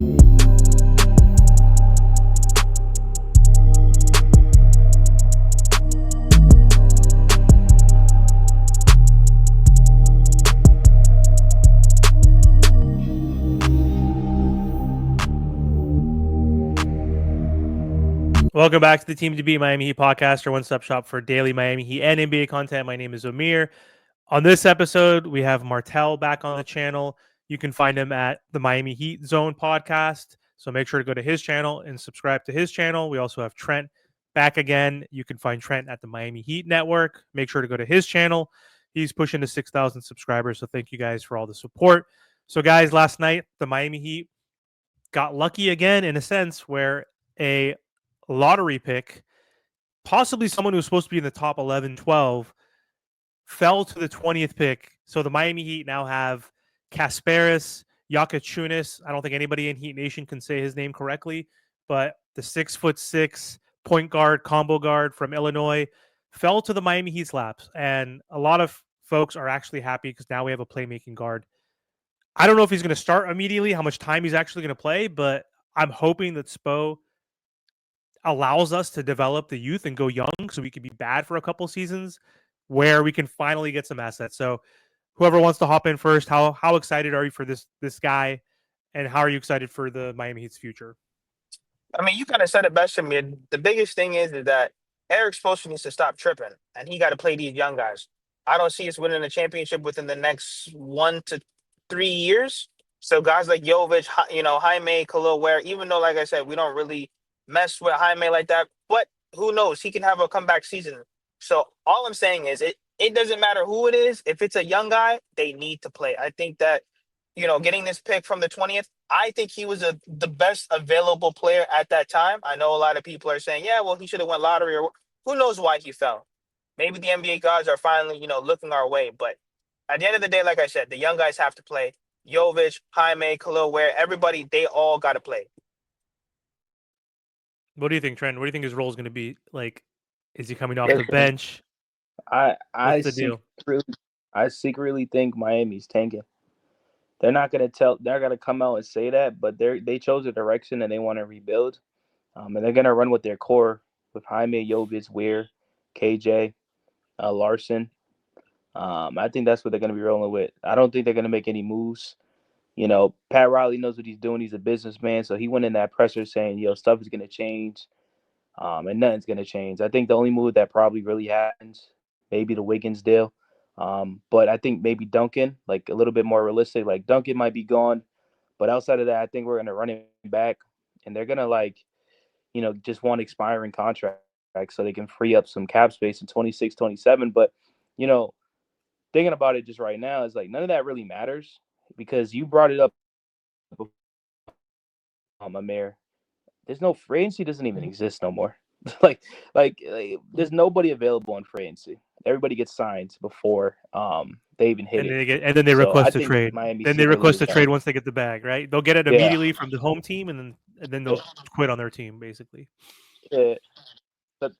Welcome back to the Team to Beat Miami Heat podcast, our one-stop shop for daily Miami Heat and NBA content. My name is Amir. On this episode, we have Martel back on the channel. You can find him at the Miami Heat Zone podcast. So make sure to go to his channel and subscribe to his channel. We also have Trent back again. You can find Trent at the Miami Heat Network. Make sure to go to his channel. He's pushing to 6,000 subscribers. So thank you guys for all the support. So guys, last night, the Miami Heat got lucky again in a sense where a lottery pick, possibly someone who was supposed to be in the top 11, 12, fell to the 20th pick. So the Miami Heat now have Kasparis Yakachunas. I don't think anybody in Heat Nation can say his name correctly, but the 6'6" point guard, combo guard from Illinois fell to the Miami Heat's laps. And a lot of folks are actually happy because now we have a playmaking guard. I don't know if he's going to start immediately, how much time he's actually going to play, but I'm hoping that Spo allows us to develop the youth and go young so we can be bad for a couple seasons where we can finally get some assets. So whoever wants to hop in first, how excited are you for this guy, and how are you excited for the Miami Heat's future? I mean, you kind of said it best to me. The biggest thing is that Eric Spoelstra needs to stop tripping, and he got to play these young guys. I don't see us winning a championship within the next 1 to 3 years. So guys like Jovic, Jaime, Khalil Ware, even though, like I said, we don't really mess with Jaime like that, but who knows? He can have a comeback season. So all I'm saying is it doesn't matter who it is. If it's a young guy, they need to play. I think that, getting this pick from the 20th, I think he was the best available player at that time. I know a lot of people are saying, yeah, well, he should have went lottery, or who knows why he fell. Maybe the NBA gods are finally, looking our way. But at the end of the day, like I said, the young guys have to play. Jovic, Jaime, Khalil Ware, everybody, they all got to play. What do you think, Trent? What do you think his role is going to be? Like, is he coming off the bench? I What's the deal? secretly think Miami's tanking. They're not gonna they're gonna come out and say that, but they chose a direction and they want to rebuild. And they're gonna run with their core with Jaime, Jovic, Weir, KJ, Larson. I think that's what they're gonna be rolling with. I don't think they're gonna make any moves. Pat Riley knows what he's doing. He's a businessman, so he went in that presser saying, stuff is gonna change. And nothing's gonna change. I think the only move that probably really happens, maybe the Wiggins deal. But I think maybe Duncan, like a little bit more realistic, like Duncan might be gone. But outside of that, I think we're going to run him back. And they're going to just want expiring contracts so they can free up some cap space in 26, 27. But, thinking about it just right now is like none of that really matters because you brought it up, Amir. There's no free agency doesn't even exist no more. like there's nobody available on free agency. Everybody gets signed before they even hit it. And then they request a trade. Then they request a trade once they get the bag, right? They'll get it immediately from the home team, and then they'll quit on their team, basically. Yeah.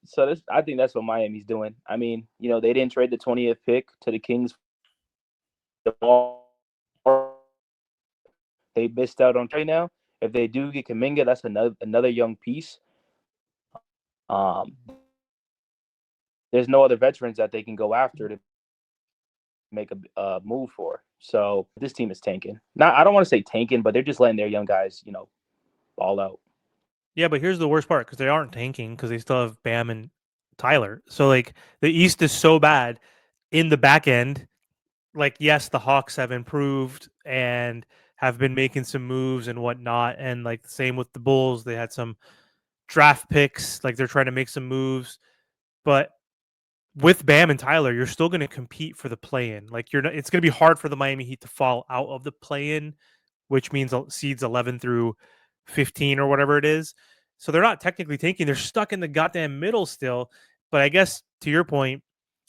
So I think that's what Miami's doing. I mean, they didn't trade the 20th pick to the Kings. They missed out on trade now. If they do get Kuminga, that's another young piece. There's no other veterans that they can go after to make a move for. So this team is tanking. I don't want to say tanking, but they're just letting their young guys, ball out. Yeah, but here's the worst part, because they aren't tanking because they still have Bam and Tyler. So like the East is so bad in the back end. Like, yes, the Hawks have improved and have been making some moves and whatnot. And like the same with the Bulls, they had some draft picks, like they're trying to make some moves. But with Bam and Tyler, you're still going to compete for the play-in. Like it's going to be hard for the Miami Heat to fall out of the play-in, which means seeds 11 through 15 or whatever it is. So they're not technically tanking. They're stuck in the goddamn middle still. But I guess to your point,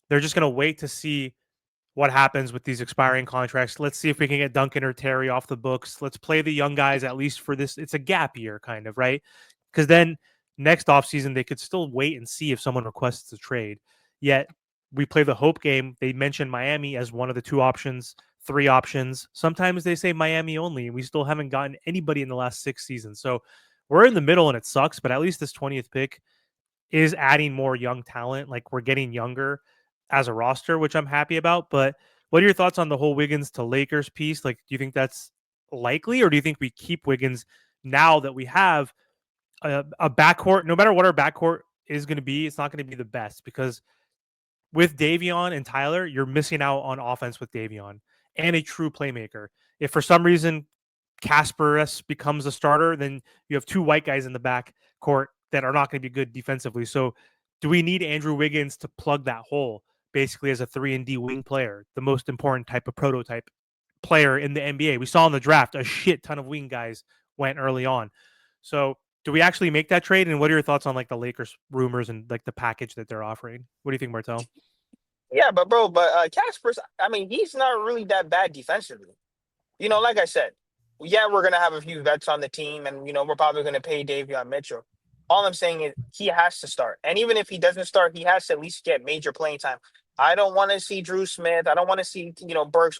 they're just going to wait to see what happens with these expiring contracts. Let's see if we can get Duncan or Terry off the books. Let's play the young guys at least for this. It's a gap year kind of, right? Because then next offseason, they could still wait and see if someone requests a trade. Yet we play the hope game. They mentioned Miami as one of the two options 3 options. Sometimes they say Miami only, and we still haven't gotten anybody in the last 6 seasons. So we're in the middle and it sucks, but at least this 20th pick is adding more young talent. Like we're getting younger as a roster, which I'm happy about. But what are your thoughts on the whole Wiggins to Lakers piece? Like, do you think that's likely, or do you think we keep Wiggins now that we have a backcourt? No matter what our backcourt is going to be, it's not going to be the best because with Davion and Tyler, you're missing out on offense with Davion and a true playmaker. If for some reason Casper becomes a starter, then you have 2 white guys in the back court that are not going to be good defensively. So, do we need Andrew Wiggins to plug that hole basically as a 3-and-D wing player, the most important type of prototype player in the NBA? We saw in the draft a shit ton of wing guys went early on. So, do we actually make that trade? And what are your thoughts on like the Lakers rumors and like the package that they're offering? What do you think, Martel? Yeah, but bro, Casper's. I mean, he's not really that bad defensively. Like I said, yeah, we're gonna have a few vets on the team, and we're probably gonna pay Davion Mitchell. All I'm saying is he has to start, and even if he doesn't start, he has to at least get major playing time. I don't want to see Drew Smith. I don't want to see Burks.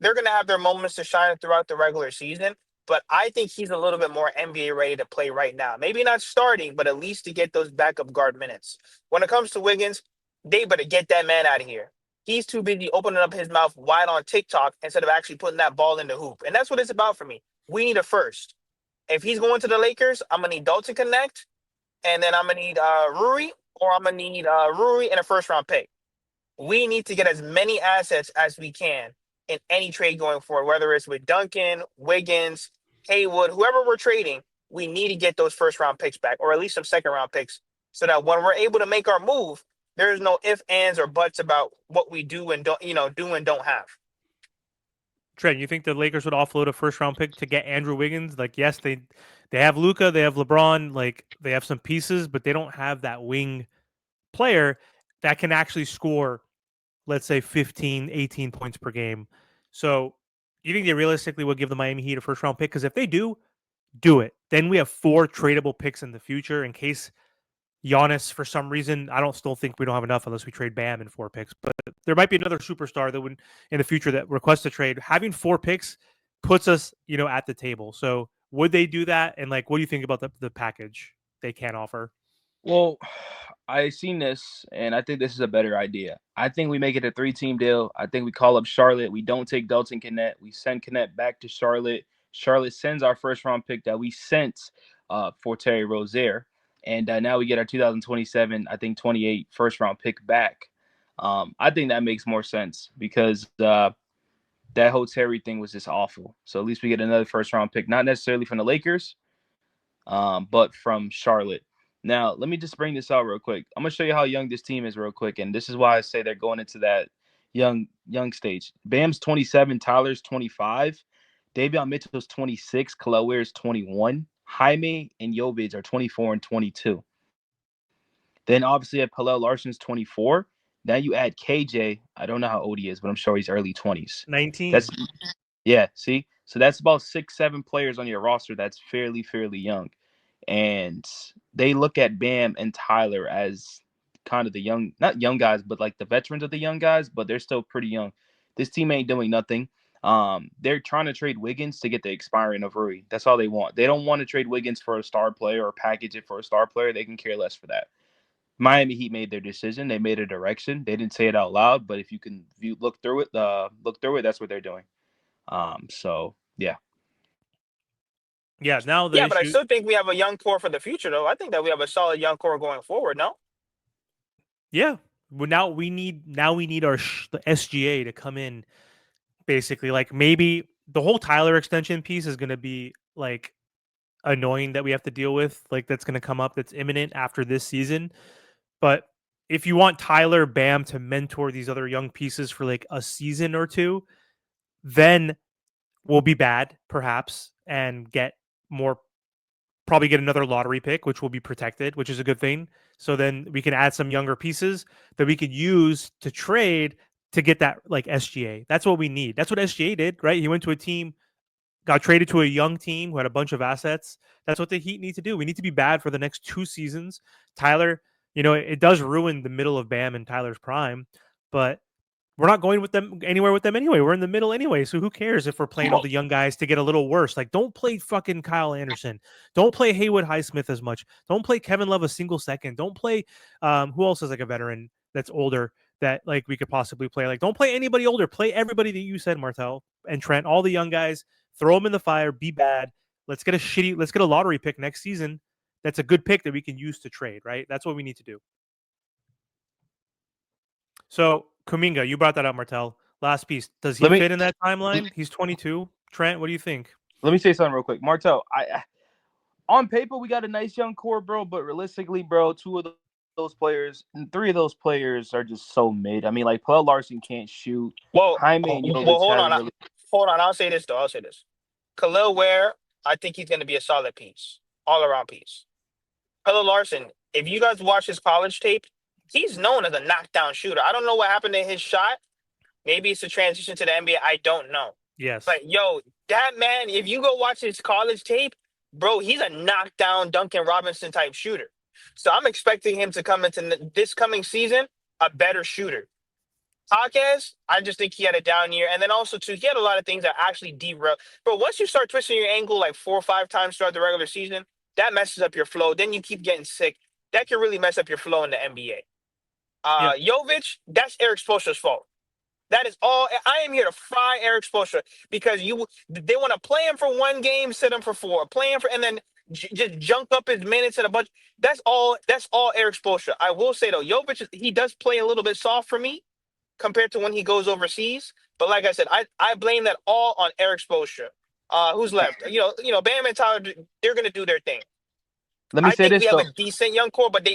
They're gonna have their moments to shine throughout the regular season, but I think he's a little bit more NBA ready to play right now. Maybe not starting, but at least to get those backup guard minutes. When it comes to Wiggins, they better get that man out of here. He's too busy opening up his mouth wide on TikTok instead of actually putting that ball in the hoop. And that's what it's about for me. We need a first. If he's going to the Lakers, I'm going to need Dalton Connect, and then I'm going to need Rui, or I'm going to need Rui and a first-round pick. We need to get as many assets as we can in any trade going forward, whether it's with Duncan, Wiggins, Haywood, whoever we're trading, we need to get those first-round picks back, or at least some second-round picks, so that when we're able to make our move, there's no ifs, ands, or buts about what we do and don't have. Trent, you think the Lakers would offload a first round pick to get Andrew Wiggins? Like, yes, they have Luka, they have LeBron, like they have some pieces, but they don't have that wing player that can actually score, let's say 15, 18 points per game. So you think they realistically will give the Miami Heat a first round pick? Because if they do it. Then we have 4 tradable picks in the future in case Giannis, for some reason, I don't still think we don't have enough unless we trade Bam in 4 picks. But there might be another superstar that would in the future that requests a trade. Having 4 picks puts us, at the table. So would they do that? And like, what do you think about the package they can offer? Well, I seen this, and I think this is a better idea. I think we make it a 3-team deal. I think we call up Charlotte. We don't take Dalton Connect. We send Connect back to Charlotte. Charlotte sends our first-round pick that we sent for Terry Rozier. And now we get our 2027, I think 28 first-round pick back. I think that makes more sense because that whole Terry thing was just awful. So at least we get another first-round pick, not necessarily from the Lakers, but from Charlotte. Now, let me just bring this out real quick. I'm going to show you how young this team is real quick, and this is why I say they're going into that young stage. Bam's 27, Tyler's 25, Davion Mitchell's 26, Khalil Weir's 21, Jaime and Jovic are 24 and 22. Then obviously at Khalil Larson's 24. Now you add KJ. I don't know how old he is, but I'm sure he's early 20s. 19. That's yeah, see? So that's about 6, 7 players on your roster that's fairly young. And they look at Bam and Tyler as kind of the young, not young guys, but like the veterans of the young guys, but they're still pretty young. This team ain't doing nothing. They're trying to trade Wiggins to get the expiring of Rui. That's all they want. They don't want to trade Wiggins for a star player or package it for a star player. They can care less for that. Miami Heat made their decision. They made a direction. They didn't say it out loud, but if you can look through it, that's what they're doing. So yeah. Yeah, now the Yeah, issue. but I still think we have a young core for the future, though. I think that we have a solid young core going forward. No. Yeah. Well, now we need our the SGA to come in. Basically, like maybe the whole Tyler extension piece is going to be like annoying that we have to deal with. Like that's going to come up. That's imminent after this season. But if you want Tyler Bam to mentor these other young pieces for like a season or two, then we'll be bad perhaps and get more. Probably get another lottery pick, which will be protected, which is a good thing. So then we can add some younger pieces that we could use to trade to get that like SGA. That's what we need. That's what SGA did, right? He went to a team, got traded to a young team who had a bunch of assets. That's what the Heat need to do. We need to be bad for the next 2 seasons. Tyler, it does ruin the middle of Bam and Tyler's prime, but we're not going with them anywhere with them anyway. We're in the middle anyway. So who cares if we're playing all the young guys to get a little worse? Like, don't play fucking Kyle Anderson. Don't play Haywood Highsmith as much. Don't play Kevin Love a single second. Don't play who else is like a veteran that's older that like we could possibly play. Like, don't play anybody older. Play everybody that you said, Martel and Trent, all the young guys. Throw them in the fire. Be bad. Let's get a lottery pick next season. That's a good pick that we can use to trade, right? That's what we need to do. So Kuminga, you brought that up, Martel. Last piece. Does he fit in that timeline? He's 22. Trent, what do you think? Let me say something real quick. Martel, on paper, we got a nice young core, bro, but realistically, bro, two of those players and three of those players are just so mid. I mean, like, Paul Larson can't shoot. Well, Jaime and Jovic hold on. really... Hold on. I'll say this, though. Khalil Ware, I think he's going to be a solid piece, all-around piece. Khalil Larson, if you guys watch his college tape, he's known as a knockdown shooter. I don't know what happened to his shot. Maybe it's a transition to the NBA. I don't know. Yes. But, yo, that man, if you go watch his college tape, bro, he's a knockdown Duncan Robinson type shooter. So I'm expecting him to come into this coming season a better shooter. Jaquez, I just think he had a down year. And then also, too, he had a lot of things that actually derail. But once you start twisting your ankle like 4 or 5 times throughout the regular season, that messes up your flow. Then you keep getting sick. That can really mess up your flow in the NBA. Jovic, that's Eric Spoelstra's fault. That is all. I am here to fry Eric Spoelstra because they want to play him for 1 game, sit him for 4, play him for, and then just junk up his minutes and a bunch. That's all Eric Spoelstra. I will say though, Jovic, he does play a little bit soft for me compared to when he goes overseas. But like I said, I blame that all on Eric Spoelstra. Who's left? Bam and Tyler, they're gonna do their thing. Let me say this, we have a decent young core, but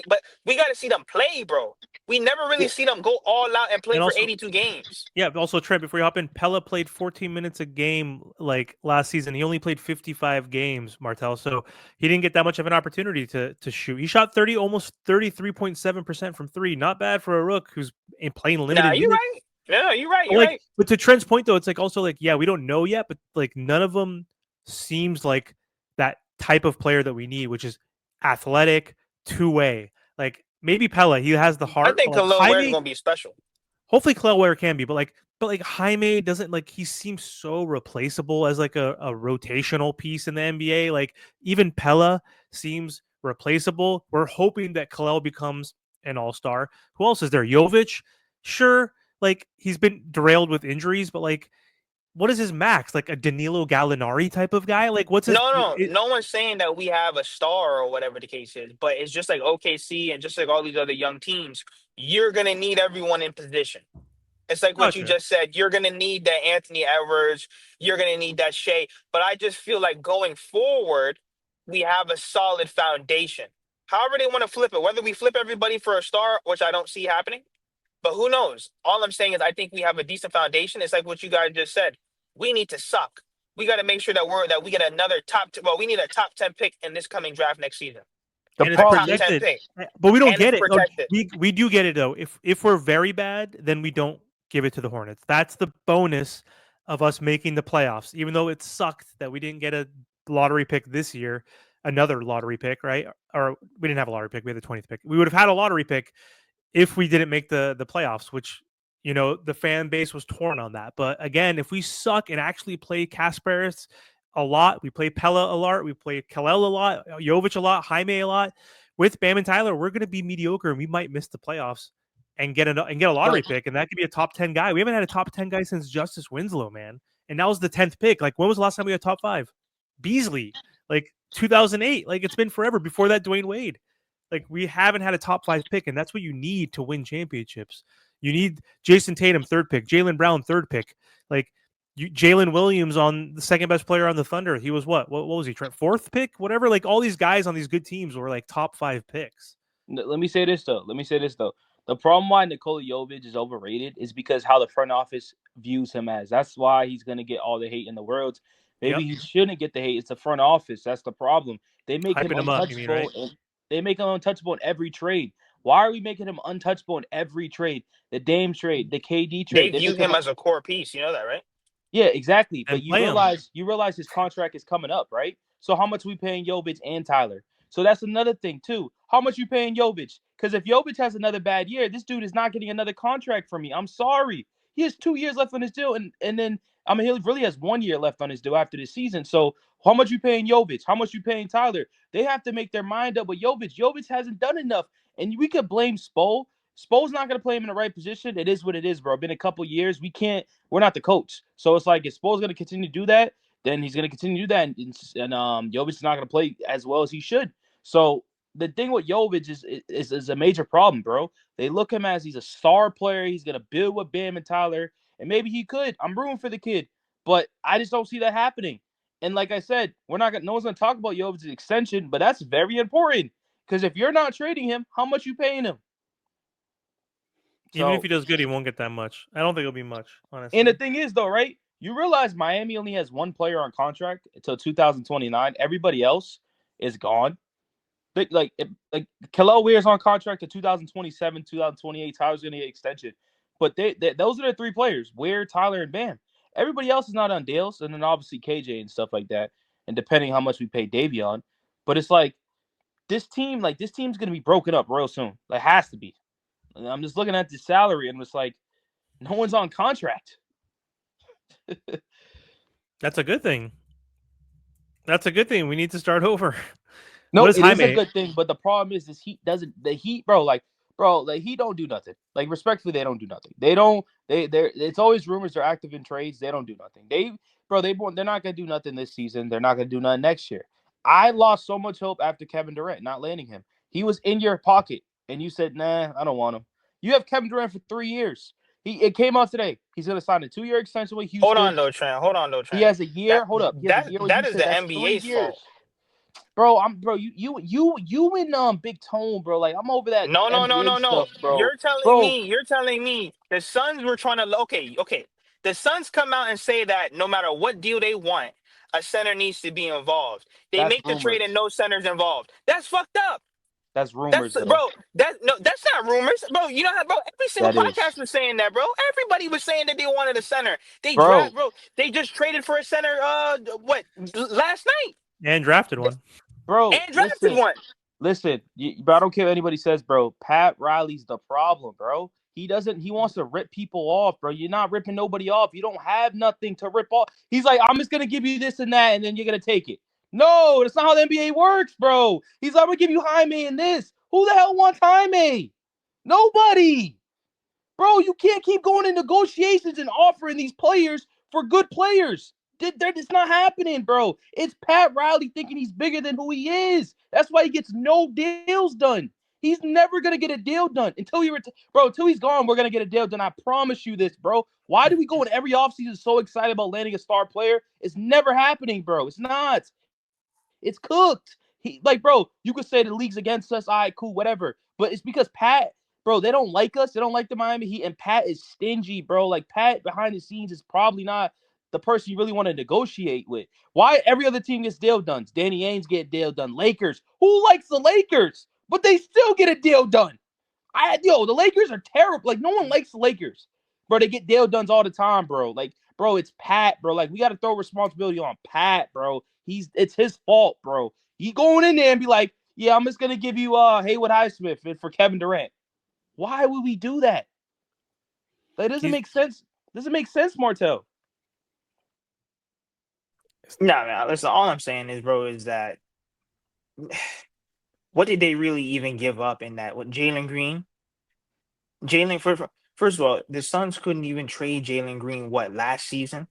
we got to see them play, bro. We never really see them go all out and play for 82 games. Yeah, also, Trent, before you hop in, Pella played 14 minutes a game like last season. He only played 55 games, Martel, so he didn't get that much of an opportunity to shoot. He shot almost 33.7% from 3. Not bad for a rook who's playing limited. Nah, you're right. No, you're right. You're right. But to Trent's point, though, it's like also like, yeah, we don't know yet, but like none of them seems like that type of player that we need, which is athletic, two-way. Like maybe Pella, he has the heart. I think Khalil Ware is gonna be special. Hopefully Khalil Ware can be, but like Jaime doesn't, like, he seems so replaceable as like a rotational piece in the NBA. Like even Pella seems replaceable. We're hoping that Khalil becomes an all-star. Who else is there? Jovic, sure. Like he's been derailed with injuries, but like, what is his max? Like a Danilo Gallinari type of guy? Like what's his... No one's saying that we have a star or whatever the case is, but it's just like OKC and just like all these other young teams, you're going to need everyone in position. It's like what you just said. You're going to need that Anthony Edwards. You're going to need that Shea. But I just feel like going forward, we have a solid foundation. However they want to flip it, whether we flip everybody for a star, which I don't see happening, but who knows? All I'm saying is I think we have a decent foundation. It's like what you guys just said. We need to suck. We got to make sure that we get another we need a top 10 pick in this coming draft next season. But we don't get it. We do get it though. If we're very bad, then we don't give it to the Hornets. That's the bonus of us making the playoffs. Even though it sucked that we didn't get a lottery pick this year, another lottery pick, right? Or we didn't have a lottery pick. We had the 20th pick. We would have had a lottery pick if we didn't make the playoffs, which, you know, the fan base was torn on that. But again, if we suck and actually play Kasparis a lot, we play Pella a lot, we play Khalil a lot, Jovic a lot, Jaime a lot, with Bam and Tyler, we're going to be mediocre and we might miss the playoffs and get a lottery pick, and that could be a top 10 guy. We haven't had a top 10 guy since Justice Winslow, man. And that was the 10th pick. Like, when was the last time we had top 5? Beasley, like 2008. Like, it's been forever. Before that, Dwayne Wade. Like, we haven't had a top 5 pick, and that's what you need to win championships. You need Jason Tatum, 3rd pick, Jaylen Brown, 3rd pick. Like, Jalen Williams on the 2nd best player on the Thunder. He was what was he? 4th pick, whatever. Like, all these guys on these good teams were like top 5 picks. Let me say this though. The problem why Nikola Jovic is overrated is because how the front office views him as. That's why he's going to get all the hate in the world. Maybe he shouldn't get the hate. It's the front office. That's the problem. They make him untouchable. They make him untouchable in every trade. Why are we making him untouchable in every trade? The Dame trade, the KD trade. They view him as a core piece. You know that, right? Yeah, exactly. But you realize his contract is coming up, right? So how much we paying Jovic and Tyler? So that's another thing too. How much you paying Jovic? Because if Jovic has another bad year, this dude is not getting another contract from me. I'm sorry. He has 2 years left on his deal, and then he really has 1 year left on his deal after this season. So how much you paying Jovic? How much you paying Tyler? They have to make their mind up with Jovic. Jovic hasn't done enough, and we could blame Spo. Spo's not going to play him in the right position. It is what it is, bro. Been a couple years. We're not the coach. So it's like if Spo's going to continue to do that, then he's going to continue to do that. And Jovic is not going to play as well as he should. So the thing with Jovic is a major problem, bro. They look him as he's a star player. He's going to build with Bam and Tyler. And maybe he could. I'm rooting for the kid. But I just don't see that happening. And like I said, no one's going to talk about Jovic's extension, but that's very important. Because if you're not trading him, how much you paying him? Even if he does good, he won't get that much. I don't think it'll be much, honestly. And the thing is, though, right? You realize Miami only has one player on contract until 2029. Everybody else is gone. Like Kel'el Weir's on contract to 2027, 2028. Tyler's going to get extension. But those are the three players, Weir, Tyler, and Bam. Everybody else is not on deals. And then obviously KJ and stuff like that. And depending how much we pay Davion. But it's like this team's going to be broken up real soon. Like, has to be. And I'm just looking at the salary and it's like, no one's on contract. That's a good thing. That's a good thing. We need to start over. No, it is a good thing, but the problem is the Heat, bro, the Heat don't do nothing. Like, respectfully, they don't do nothing. It's always rumors they're active in trades. They don't do nothing. They're not gonna do nothing this season. They're not gonna do nothing next year. I lost so much hope after Kevin Durant not landing him. He was in your pocket, and you said, nah, I don't want him. You have Kevin Durant for 3 years. It came out today. He's gonna sign a 2-year extension with Houston. Hold on, though, Trent. He has a year. That, Hold up. That is the NBA's fault. Bro, you and Big Tone, bro. Like, I'm over that. No. Stuff, bro. You're telling me the Suns were trying to okay. The Suns come out and say that no matter what deal they want, a center needs to be involved. They make the trade and no center's involved. That's fucked up. That's rumors, bro. That's not rumors, bro. You know how, bro? Every single podcast was saying that, bro. Everybody was saying that they wanted a center. They just traded for a center. Last night? And drafted one, bro. One. Listen, bro. I don't care what anybody says, bro. Pat Riley's the problem, bro. He wants to rip people off, bro. You're not ripping nobody off. You don't have nothing to rip off. He's like, I'm just gonna give you this and that, and then you're gonna take it. No, that's not how the NBA works, bro. He's like, I'm going to give you Jaime and this. Who the hell wants Jaime? Nobody. Bro, you can't keep going in negotiations and offering these players for good players. It's not happening, bro. It's Pat Riley thinking he's bigger than who he is. That's why he gets no deals done. He's never going to get a deal done. Until he's gone, we're going to get a deal done. I promise you this, bro. Why do we go in every offseason so excited about landing a star player? It's never happening, bro. It's not. It's cooked. Bro, you could say the league's against us. All right, cool, whatever. But it's because Pat, bro, they don't like us. They don't like the Miami Heat. And Pat is stingy, bro. Like, Pat behind the scenes is probably not the person you really want to negotiate with. Why every other team gets deal done? Danny Ainge get deal done. Lakers. Who likes the Lakers? But they still get a deal done. The Lakers are terrible. Like, no one likes the Lakers. Bro, they get deal done all the time, bro. Like, bro, it's Pat, bro. Like, we got to throw responsibility on Pat, bro. It's his fault, bro. He going in there and be like, yeah, I'm just gonna give you Haywood Highsmith for Kevin Durant. Why would we do that? That doesn't make sense. Doesn't make sense, Martel. No. Listen, all I'm saying is, bro, is that what did they really even give up in that? What, Jalen Green? First of all, the Suns couldn't even trade Jalen Green last season.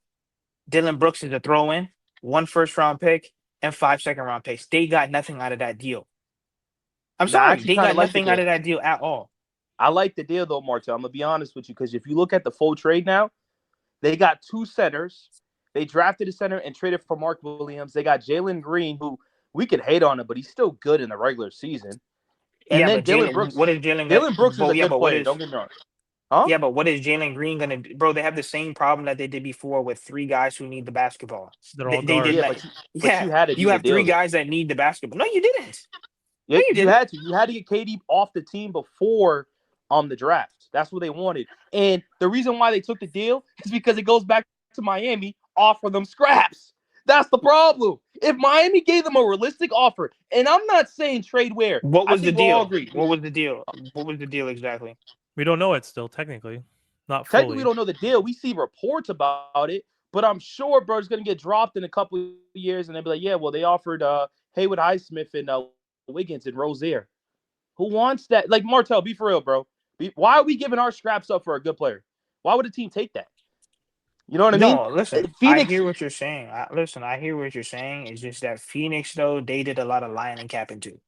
Dylan Brooks is a throw-in. 1 first-round pick and 5 second-round picks. They got nothing out of that deal. I'm sorry, they got nothing out of that deal at all. I like the deal, though, Martel. I'm going to be honest with you, because if you look at the full trade now, they got 2 centers. They drafted a center and traded for Mark Williams. They got Jalen Green, who we could hate on him, but he's still good in the regular season. And then Dylan Brooks. What is Jalen? Dylan Brooks is a good player. Don't get me wrong. Huh? Yeah, but what is Jalen Green going to do? Bro, they have the same problem that they did before with 3 guys who need the basketball. They're all guards. You have 3 guys that need the basketball. No, you didn't. Yeah, you had to. You had to get KD off the team before the draft. That's what they wanted. And the reason why they took the deal is because it goes back to Miami, offer them scraps. That's the problem. If Miami gave them a realistic offer, and I'm not saying trade where. What was the deal? What was the deal? What was the deal exactly? We don't know it still, technically. Not Technically, we fully. don't know the deal. We see reports about it, but I'm sure, bro, it's gonna get dropped in a couple of years, and they'll be like, yeah, well, they offered Haywood Highsmith and Wiggins and Rozier. Who wants that? Like Martell, be for real, bro. Why are we giving our scraps up for a good player? Why would a team take that? You know what I mean? No, listen, I Phoenix. hear what you're saying. I hear what you're saying. It's just that Phoenix, though, they did a lot of lying and capping too.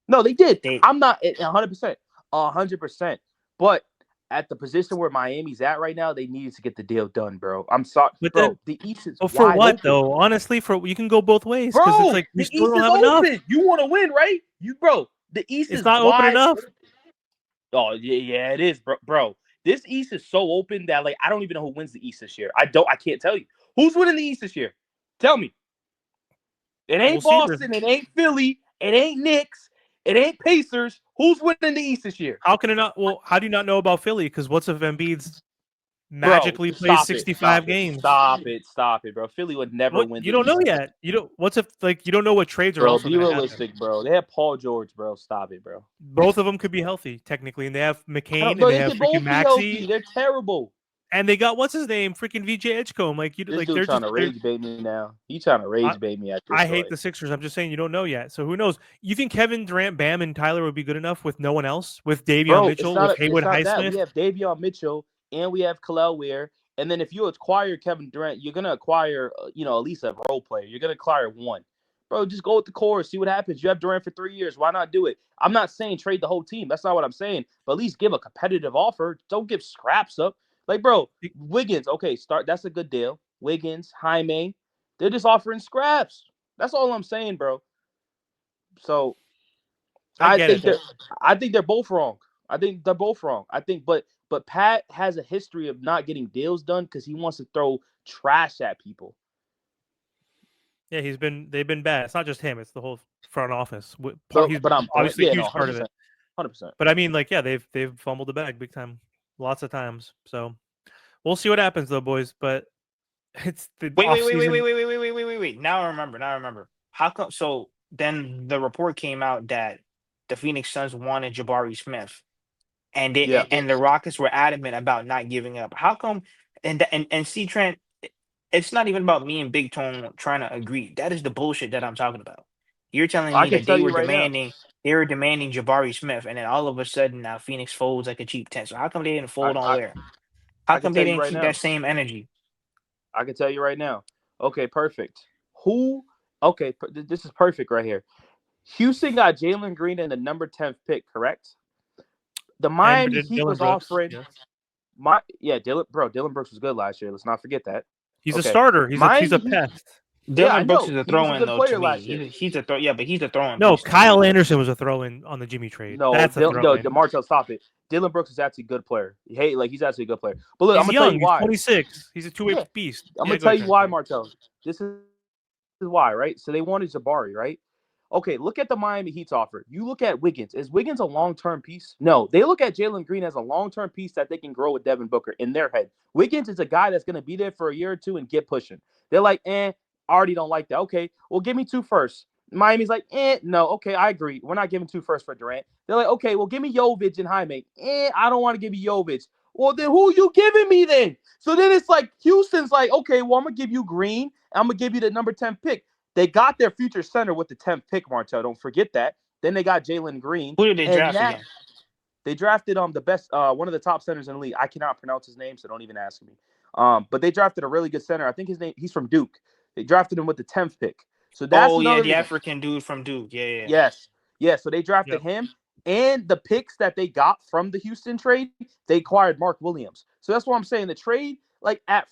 No, they did. They I'm not 100%, 100%. But at the position where Miami's at right now, they needed to get the deal done, bro. I'm sorry, But bro. then, The East is for wide what open. though? Honestly, you can go both ways because it's Bro, like we the still East don't is have enough. open. You want to win, right? Bro, the East It's is not open wide enough. open. Oh, yeah, it is, bro. This East is so open that like I don't even know who wins the East this year. I can't tell you. Who's winning the East this year? Tell me. It ain't We'll see. Boston, it ain't Philly, it ain't Knicks, it ain't Pacers. Who's winning the East this year? How can it not? Well, how do you not know about Philly? Because what's if Embiid's Bro, magically plays stop it. 65 games? Stop it, bro. Philly would never What win you the don't know East. yet. You don't. What's if you don't know what trades are Bro, also be going to happen. realistic, bro. They have Paul George, bro. Stop it, bro. Both of them could be healthy technically, and they have McCain and Bro, they they have could freaking both be healthy. Maxey, They're terrible. and they got what's his name, freaking VJ Edgecombe. This dude trying to rage bait me now. He trying to rage bait me at this I hate point. the Sixers. I'm just saying you don't know yet. So who knows? You think Kevin Durant, Bam, and Tyler would be good enough with no one else? With Davion Mitchell, with Haywood That. Highsmith? We have Davion Mitchell and we have Khalil Ware. And then if you acquire Kevin Durant, you're gonna acquire, at least a role player. You're gonna acquire one. Bro, just go with the core, see what happens. You have Durant for 3 years. Why not do it? I'm not saying trade the whole team. That's not what I'm saying. But at least give a competitive offer. Don't give scraps up. Like, bro, Wiggins, okay, start. That's a good deal. Wiggins, Jaime, they're just offering scraps. That's all I'm saying, bro. So I get it. I think they're both wrong. I think they're both wrong. But Pat has a history of not getting deals done because he wants to throw trash at people. Yeah, they've been bad. It's not just him; it's the whole front office. He's But I'm obviously a huge 100%, part of it. 100%. But I mean, like, yeah, they've fumbled the bag big time, lots of times. So we'll see what happens, though, boys. But it's the off season. Wait. Now I remember. How come? So then the report came out that the Phoenix Suns wanted Jabari Smith, and the Rockets were adamant about not giving up. How come? And see, Trent, it's not even about me and Big Tone trying to agree. That is the bullshit that I'm talking about. You're telling I me can that tell you right now. they were demanding Jabari Smith, and then all of a sudden now Phoenix folds like a cheap tent. So how come they didn't fold on Ware? How I can come they tell you didn't right keep now. that same energy? I can tell you right now. Okay, perfect. Okay, this is perfect right here. Houston got Jalen Green in the number 10th pick, correct? The Miami Heat Dillon was Brooks, offering yes. Dylan Brooks was good last year. Let's not forget that. He's a starter. He's a pest. Dylan Brooks is a He was a throw-in good though to player me. last year. He's a throw. Yeah, but he's a throwing. No, piece, Kyle Anderson was a throw-in on the Jimmy trade. That's a throw-in. Martel, stop it. Dylan Brooks is actually a good player. He's actually a good player. But look, He's I'm gonna young. tell you why. He's 26. He's a two-way beast. I'm gonna tell you why, Martel. This is why, right? So they wanted Jabari, right? Okay, look at the Miami Heat's offer. You look at Wiggins. Is Wiggins a long-term piece? No. They look at Jalen Green as a long-term piece that they can grow with Devin Booker in their head. Wiggins is a guy that's going to be there for a year or two and get pushing. They're like, I already don't like that. Okay, well, give me 2 firsts. Miami's like, no. Okay, I agree. We're not giving 2 firsts for Durant. They're like, okay, well, give me Jovic and Jaime. I don't want to give you Jovic. Well, then who you giving me then? So then it's like Houston's like, okay, well, I'm going to give you Green. I'm going to give you the number 10 pick. They got their future center with the 10th pick, Martel. Don't forget that. Then they got Jalen Green. Who did they draft again? They drafted the best, one of the top centers in the league. I cannot pronounce his name, so don't even ask me. But they drafted a really good center. I think he's from Duke. They drafted him with the 10th pick. So that's the African dude from Duke. Yeah. Yes. So they drafted him, and the picks that they got from the Houston trade, they acquired Mark Williams. So that's what I'm saying. The trade, like at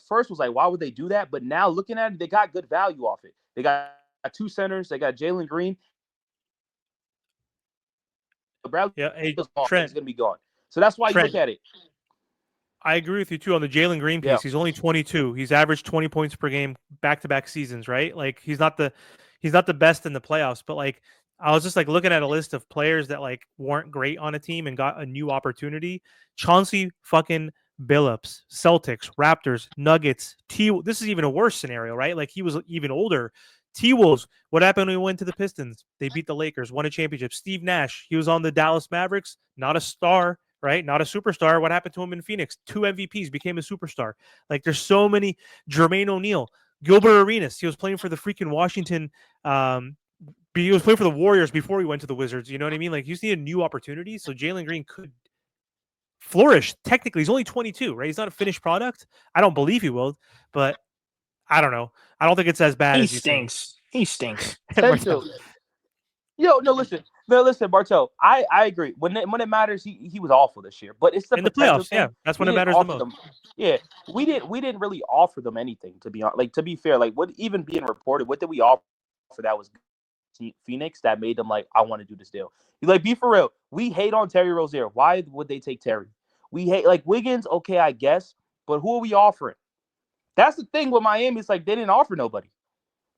first was like, why would they do that? But now looking at it, they got good value off it. They got 2 centers. They got Jalen Green. Bradley Trent is going to be gone. So that's why you look at it. I agree with you too on the Jalen Green piece. He's only 22. He's averaged 20 points per game back-to-back seasons, right? Like he's not the best in the playoffs, but like I was just like looking at a list of players that like weren't great on a team and got a new opportunity. Chauncey fucking Billups, Celtics, Raptors, Nuggets, this is even a worse scenario, right? Like he was even older. T-Wolves, what happened when we went to the Pistons? They beat the Lakers, won a championship. Steve Nash, he was on the Dallas Mavericks, not a star, right? Not a superstar. What happened to him in Phoenix? 2 MVPs, became a superstar. Like there's so many. Jermaine O'Neal, Gilbert Arenas. He was playing for the freaking Washington. He was playing for the Warriors before he went to the Wizards. You know what I mean? Like he just needed new opportunities. So Jalen Green could flourish. Technically, he's only 22, right? He's not a finished product. I don't believe he will, but I don't know. I don't think it's as bad He as you think. stinks. He stinks. Martel. Yo, no, listen, Bartel. I agree. When it matters, he was awful this year. But it's the In the potential playoffs, thing. yeah, that's when We it didn't matters the offer most. them. Yeah, we didn't really offer them anything, to be honest. Like, to be fair, like what even being reported, what did we offer that was Phoenix that made them like, I want to do this deal? You like, be for real. We hate on Terry Rozier. Why would they take Terry? We hate like Wiggins, okay, I guess, but who are we offering? That's the thing with Miami. It's like they didn't offer nobody.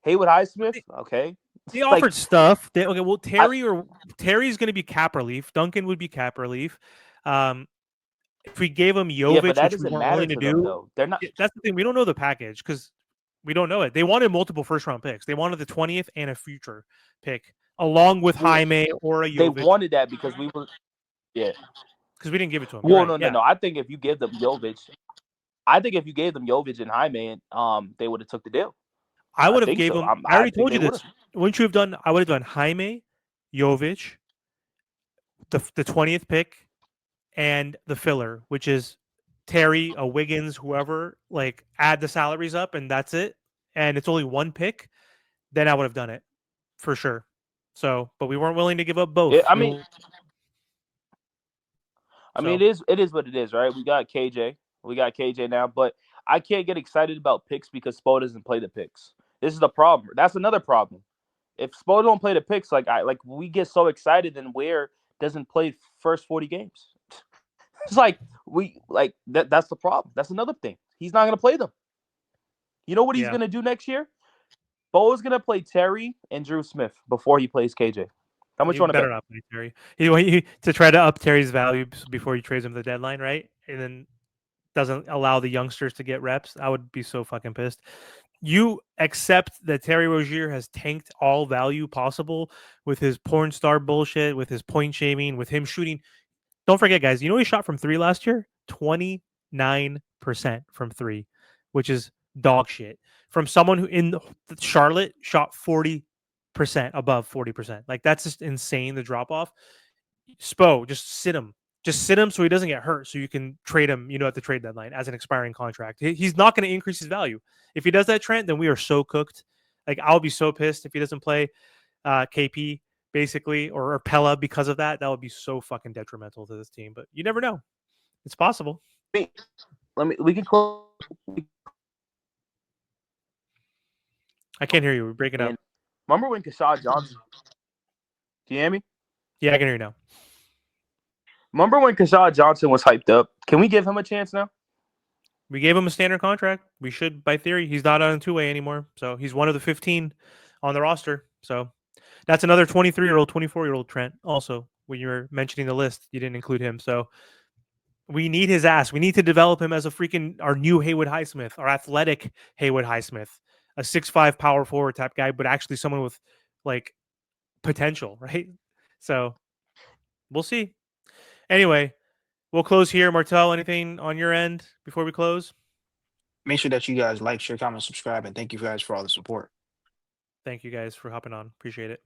Haywood Highsmith, okay. They Like, offered stuff. Okay, well, Terry's going to be cap relief. Duncan would be cap relief. If we gave him yeah, but Jovic, that which we doesn't weren't matter willing to to them do, though. They're not. that's the thing. We don't know the package because we don't know it. They wanted multiple first-round picks. They wanted the 20th and a future pick, along with Jaime or a They Jovic, wanted that because we were. Yeah. because we didn't give it to him. Well, Right. no. I think if you give them Jovic, and Jaime, they would have took the deal. I would have think gave so. him. I I already think told you they this. Wouldn't you have done? I would have done Jaime, Jovic, the 20th pick, and the filler, which is Terry, a Wiggins, whoever. Like add the salaries up, and that's it. And it's only one pick. Then I would have done it for sure. So, but we weren't willing to give up both. Yeah, I mean, So- it is what it is, right? We got KJ now, but I can't get excited about picks because Spo doesn't play the picks. This is the problem. That's another problem. If Spo don't play the picks, like we get so excited, and Ware doesn't play first 40 games. It's like that's the problem. That's another thing. He's not gonna play them. You know what he's gonna do next year? Bo is gonna play Terry and Drew Smith before he plays KJ. How much you want to bet? Not play Terry. He to try to up Terry's value before he trades him the deadline, right? And then doesn't allow the youngsters to get reps. I would be so fucking pissed. You accept that Terry Rozier has tanked all value possible with his porn star bullshit, with his point shaming, with him shooting. Don't forget, guys, you know he shot from 3 last year? 29% from 3, which is dog shit. From someone who in Charlotte shot 40% above 40%. Like that's just insane, the drop off. Spo, just sit him. Just sit him so he doesn't get hurt so you can trade him, at the trade deadline as an expiring contract. He's not going to increase his value. If he does that, Trent, then we are so cooked. Like I'll be so pissed if he doesn't play KP basically or Pella because of that. That would be so fucking detrimental to this team. But you never know. It's possible. We can close. I can't hear you. We're breaking up. Remember when Kashad Johnson? Do you hear me? Yeah, I can hear you now. Remember when Kashad Johnson was hyped up? Can we give him a chance now? We gave him a standard contract. We should, by theory. He's not on two-way anymore. So he's one of the 15 on the roster. So that's another 23-year-old, 24-year-old Trent. Also, when you were mentioning the list, you didn't include him. So we need his ass. We need to develop him as our new Haywood Highsmith, our athletic Haywood Highsmith, a 6'5" power forward type guy, but actually someone with like potential, right? So we'll see. Anyway, we'll close here. Martel, anything on your end before we close? Make sure that you guys like, share, comment, subscribe, and thank you guys for all the support. Thank you guys for hopping on. Appreciate it.